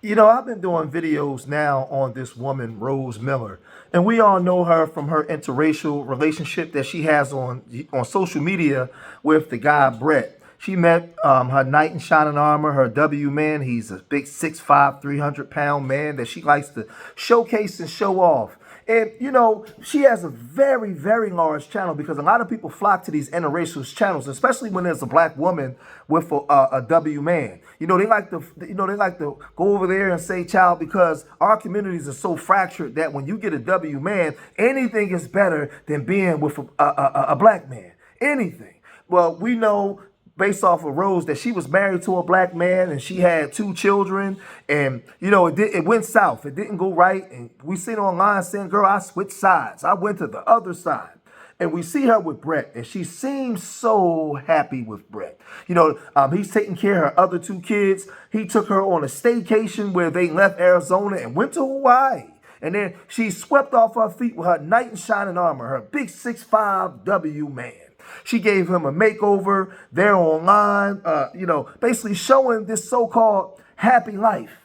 You know, I've been doing videos now on this woman, Rose Miller, and we all know her from her interracial relationship that she has on social media with the guy Brett. She met her knight in shining armor, her W man. He's a big 6'5", 300-pound man that she likes to showcase and show off. And, you know, she has a very, very large channel because a lot of people flock to these interracial channels, especially when there's a black woman with a W man. They like to go over there and say, child, because our communities are so fractured that when you get a W man, anything is better than being with a black man. Anything. Well, we know based off of Rose that she was married to a black man and she had 2 children, and it went south. It didn't go right, and we seen online saying, girl, I switched sides. I went to the other side. And we see her with Brett, and she seems so happy with Brett. He's taking care of her other 2 kids. He took her on a staycation where they left Arizona and went to Hawaii. And then she swept off her feet with her knight in shining armor, her big 6'5" W man. She gave him a makeover. They're online, basically showing this so-called happy life.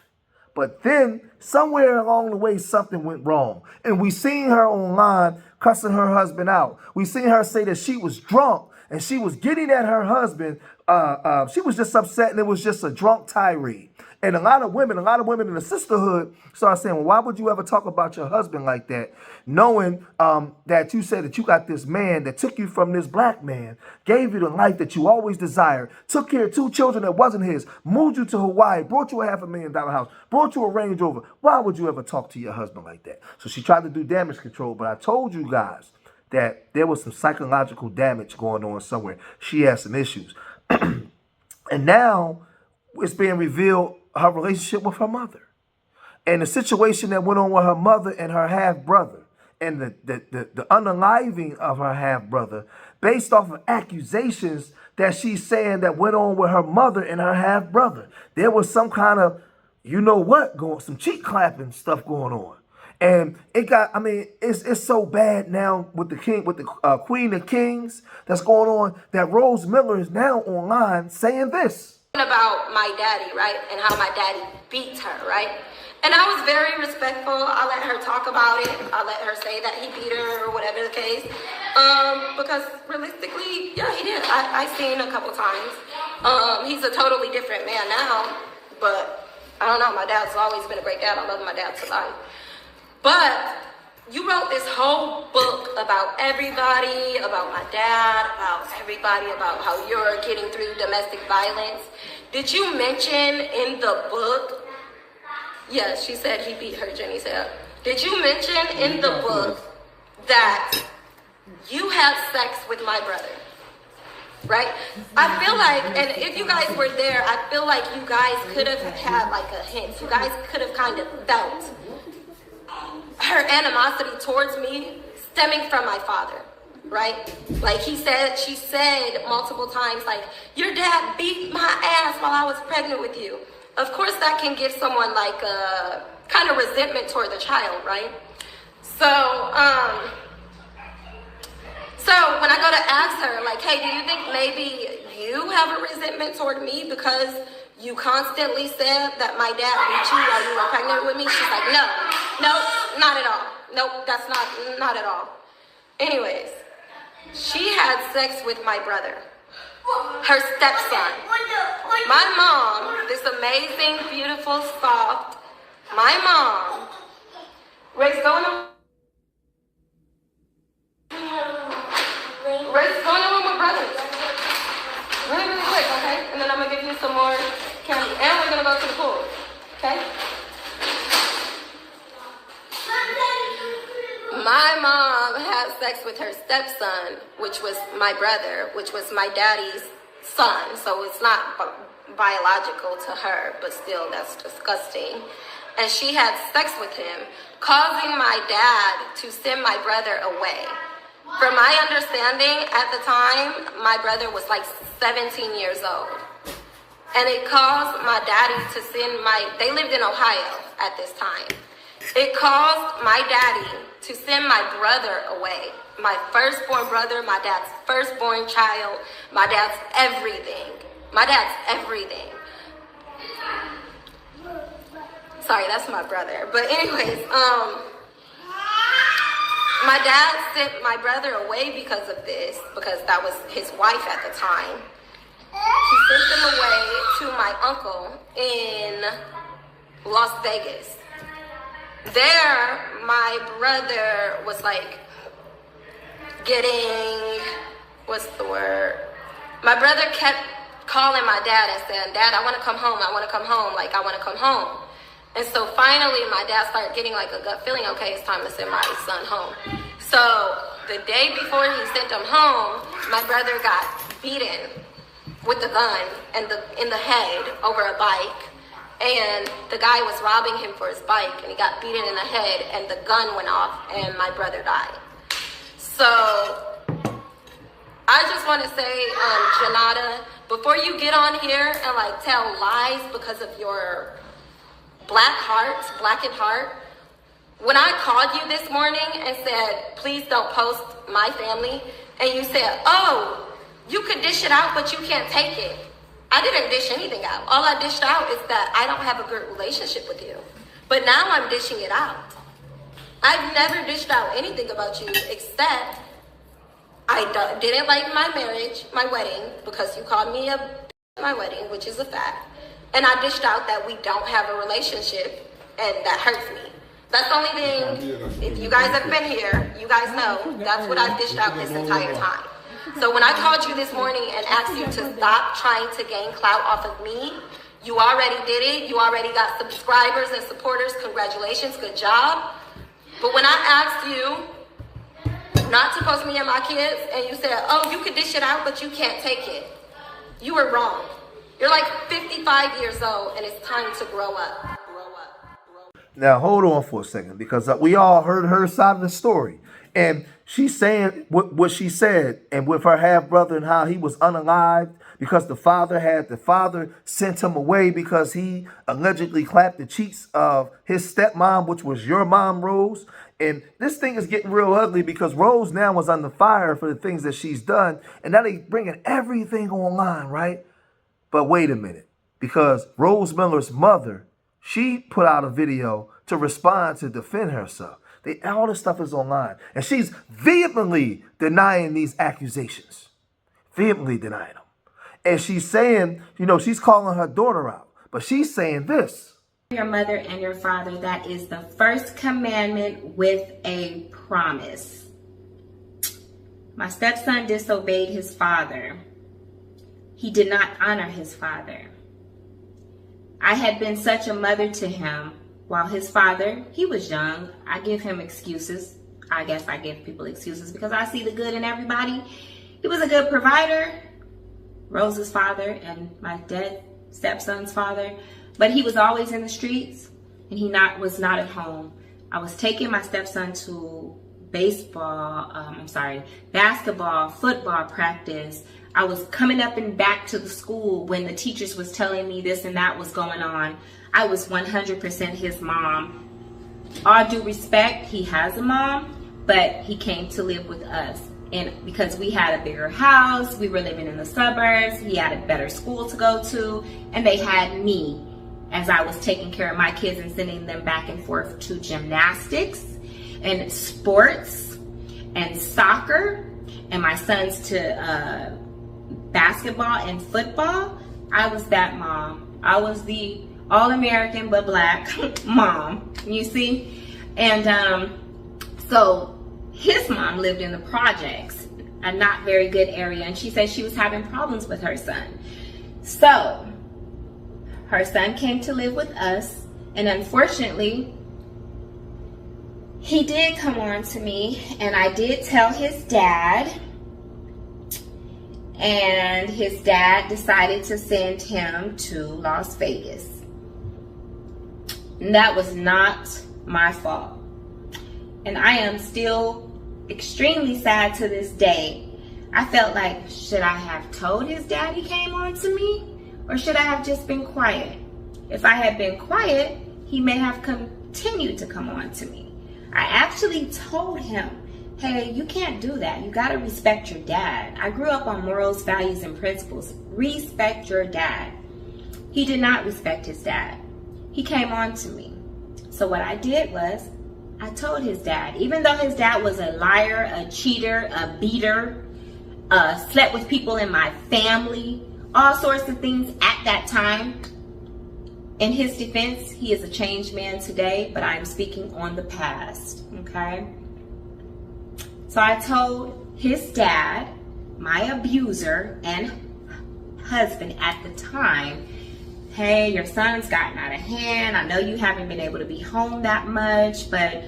But then somewhere along the way, something went wrong. And we seen her online cussing her husband out. We seen her say that she was drunk and she was getting at her husband. She was just upset and it was just a drunk tirade. And a lot of women in the sisterhood started saying, well, why would you ever talk about your husband like that? Knowing that you said that you got this man that took you from this black man, gave you the life that you always desired, took care of 2 children that wasn't his, moved you to Hawaii, brought you a $500,000 house, brought you a Range Rover. Why would you ever talk to your husband like that? So she tried to do damage control, but I told you guys that there was some psychological damage going on somewhere. She has some issues. And now it's being revealed her relationship with her mother and the situation that went on with her mother and her half-brother and the unaliving of her half-brother based off of accusations that she's saying that went on with her mother and her half-brother. There was some kind of, some cheek clapping stuff going on. And it's so bad now with the Queen of Kings that's going on that Rose Miller is now online saying this about my daddy, right? And how my daddy beats her, right? And I was very respectful. I let her talk about it. I let her say that he beat her or whatever the case. Because realistically, yeah, he did. I seen a couple times. He's a totally different man now. But I don't know, my dad's always been a great dad. I love my dad to life. But you wrote this whole book about everybody, about my dad, about everybody, about how you're getting through domestic violence. Did you mention in the book, yes, she said he beat her, Jenny said. Did you mention in the book that you have sex with my brother? Right? I feel like, and if you guys were there, I feel like you guys could have had like a hint. You guys could have kind of felt her animosity towards me stemming from my father, right? Like she said multiple times, like, your dad beat my ass while I was pregnant with you. Of course that can give someone like a kind of resentment toward the child, right? So when I go to ask her, like, hey, do you think maybe you have a resentment toward me because you constantly said that my dad beat you while you were pregnant with me? She's like, no, not at all. Nope, that's not at all. Anyways, she had sex with my brother, her stepson. My mom, this amazing, beautiful, soft, my mom, raised going on with my brothers. Really, really quick, okay? And then I'm gonna give you some more candy. And we're gonna go to the pool, okay? My mom had sex with her stepson, which was my brother, which was my daddy's son. So it's not biological to her, but still, that's disgusting. And she had sex with him, causing my dad to send my brother away. From my understanding, at the time, my brother was like 17 years old. And it caused my daddy to they lived in Ohio at this time. It caused my daddy to send my brother away. My firstborn brother, my dad's firstborn child, my dad's everything. My dad's everything. Sorry, that's my brother. But anyways, my dad sent my brother away because of this, because that was his wife at the time. He sent them away to my uncle in Las Vegas. There, my brother was like getting, what's the word? My brother kept calling my dad and saying, Dad, I want to come home. I want to come home. Like, I want to come home. And so finally, my dad started getting like a gut feeling, okay, it's time to send my son home. So the day before he sent him home, my brother got beaten with a gun in the head over a bike. And the guy was robbing him for his bike, and he got beaten in the head, and the gun went off, and my brother died. So I just want to say, Janata, before you get on here and like tell lies because of your blackened heart, when I called you this morning and said, please don't post my family, and you said, oh, you could dish it out, but you can't take it. I didn't dish anything out. All I dished out is that I don't have a good relationship with you. But now I'm dishing it out. I've never dished out anything about you except I didn't like my marriage, my wedding, because you called me a my wedding, which is a fact. And I dished out that we don't have a relationship, and that hurts me. That's the only thing, if you guys have been here, you guys know that's what I've dished out this entire time. So when I called you this morning and asked you to stop trying to gain clout off of me, you already did it. You already got subscribers and supporters. Congratulations, good job. But when I asked you not to post me and my kids, and you said, oh, you could dish it out, but you can't take it, you were wrong. You're like 55 years old, and it's time to grow up. Now, hold on for a second, because we all heard her side of the story. And she's saying what she said, and with her half-brother and how he was unalived because the father sent him away because he allegedly clapped the cheeks of his stepmom, which was your mom, Rose. And this thing is getting real ugly because Rose now was under fire for the things that she's done. And now they bringing everything online, right? But wait a minute, because Rose Miller's mother, she put out a video to respond to defend herself. All this stuff is online. And she's vehemently denying these accusations. Vehemently denying them. And she's saying, she's calling her daughter out. But she's saying this. Your mother and your father, that is the first commandment with a promise. My stepson disobeyed his father. He did not honor his father. I had been such a mother to him. While his father, he was young. I give him excuses. I guess I give people excuses because I see the good in everybody. He was a good provider, Rose's father and my dead stepson's father. But he was always in the streets, and he was not at home. I was taking my stepson to basketball, football practice. I was coming up and back to the school when the teachers was telling me this and that was going on. I was 100% his mom. All due respect, he has a mom, but he came to live with us. And because we had a bigger house, we were living in the suburbs, he had a better school to go to, and they had me as I was taking care of my kids and sending them back and forth to gymnastics and sports and soccer, and my sons to basketball and football. I was that mom. I was the all-American but black mom, you see? And so his mom lived in the projects, a not very good area, and she said she was having problems with her son. So her son came to live with us, and unfortunately, he did come on to me, and I did tell his dad, and his dad decided to send him to Las Vegas. And that was not my fault. And I am still extremely sad to this day. I felt like, should I have told his dad he came on to me? Or should I have just been quiet? If I had been quiet, he may have continued to come on to me. I actually told him, hey, you can't do that. You got to respect your dad. I grew up on morals, values, and principles. Respect your dad. He did not respect his dad. He came on to me. So what I did was I told his dad, even though his dad was a liar, a cheater, a beater, slept with people in my family, all sorts of things at that time. In his defense, he is a changed man today, but I'm speaking on the past, okay? So I told his dad, my abuser and husband at the time, hey, your son's gotten out of hand. I know you haven't been able to be home that much, but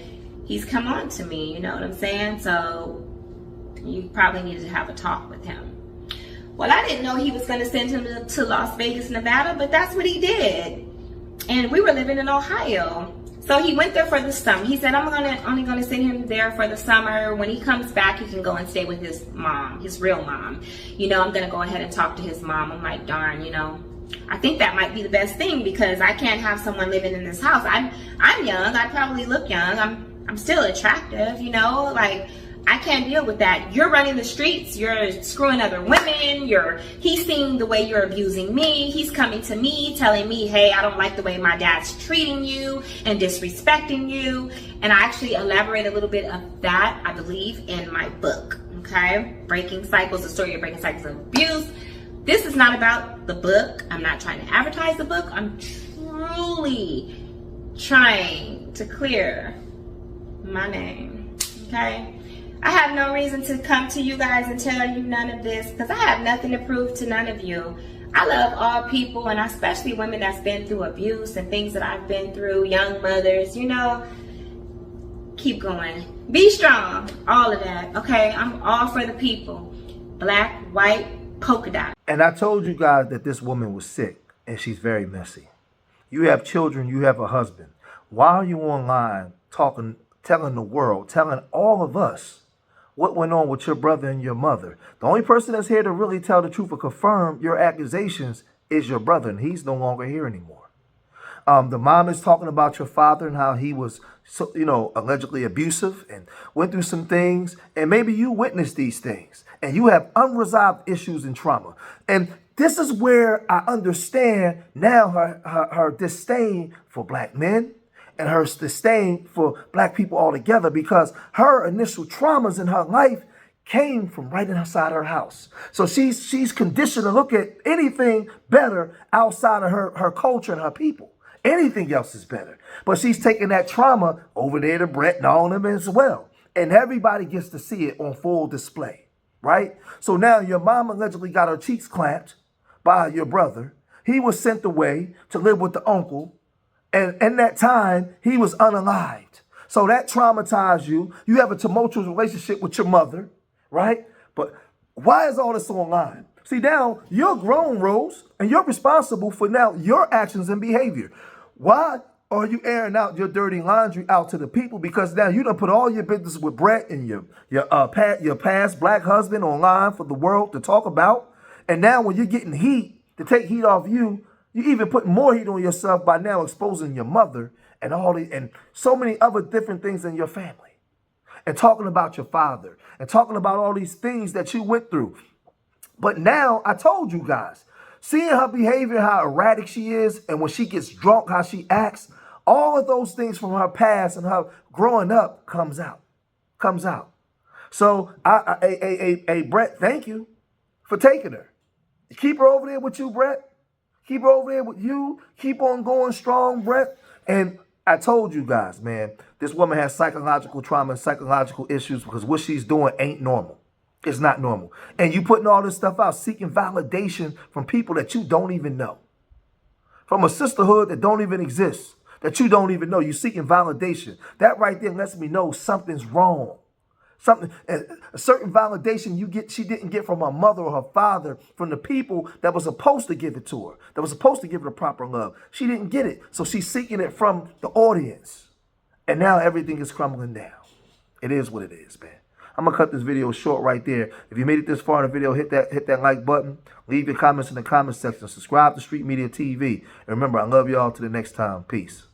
he's come on to me, you know what I'm saying? So you probably needed to have a talk with him. Well, I didn't know he was going to send him to Las Vegas, Nevada, but that's what he did. And we were living in Ohio. So he went there for the summer. He said, I'm only going to send him there for the summer. When he comes back, he can go and stay with his mom, his real mom. You know, I'm going to go ahead and talk to his mom. I'm like, darn, you know, I think that might be the best thing because I can't have someone living in this house. I'm young. I probably look young. I'm still attractive, you know, like I can't deal with that. You're running the streets. You're screwing other women. He's seeing the way you're abusing me. He's coming to me telling me, hey, I don't like the way my dad's treating you and disrespecting you. And I actually elaborate a little bit of that, I believe, in my book, okay? Breaking Cycles, the story of breaking cycles of abuse. This is not about the book. I'm not trying to advertise the book. I'm truly trying to clear my name, okay? I have no reason to come to you guys and tell you none of this because I have nothing to prove to none of you. I love all people, and especially women that's been through abuse and things that I've been through, young mothers, you know. Keep going. Be strong. All of that, okay? I'm all for the people. Black, white, polka dot. And I told you guys that this woman was sick and she's very messy. You have children, you have a husband. Why are you online telling the world, telling all of us what went on with your brother and your mother? The only person that's here to really tell the truth or confirm your accusations is your brother, and he's no longer here anymore. The mom is talking about your father and how he was, allegedly abusive and went through some things, and maybe you witnessed these things, and you have unresolved issues and trauma. And this is where I understand now her disdain for black men, and her disdain for black people altogether, because her initial traumas in her life came from right inside her house. So she's conditioned to look at anything better outside of her culture and her people. Anything else is better. But she's taking that trauma over there to Brett and all of them as well. And everybody gets to see it on full display, right? So now your mom allegedly got her cheeks clamped by your brother. He was sent away to live with the uncle. And in that time, he was unalived. So that traumatized you. You have a tumultuous relationship with your mother, right? But why is all this online? See, now you're grown, Rose, and you're responsible for now your actions and behavior. Why are you airing out your dirty laundry out to the people? Because now you done put all your business with Brett and your past black husband online for the world to talk about. And now when you're getting heat to take heat off you, you even put more heat on yourself by now exposing your mother and so many other different things in your family. And talking about your father and talking about all these things that you went through. But now I told you guys, seeing her behavior, how erratic she is, and when she gets drunk, how she acts, all of those things from her past and her growing up comes out. So Brett, thank you for taking her. Keep her over there with you, Brett. Keep her over there with you. Keep on going strong, Brett. And I told you guys, man, this woman has psychological trauma and psychological issues because what she's doing ain't normal. It's not normal. And you putting all this stuff out, seeking validation from people that you don't even know. From a sisterhood that don't even exist, that you don't even know. You're seeking validation. That right there lets me know something's wrong. A certain validation she didn't get from her mother or her father, from the people that was supposed to give it to her, that was supposed to give her the proper love. She didn't get it. So she's seeking it from the audience. And now everything is crumbling down. It is what it is, man. I'm going to cut this video short right there. If you made it this far in the video, hit that like button. Leave your comments in the comment section. Subscribe to Street Media TV. And remember, I love y'all. Till the next time. Peace.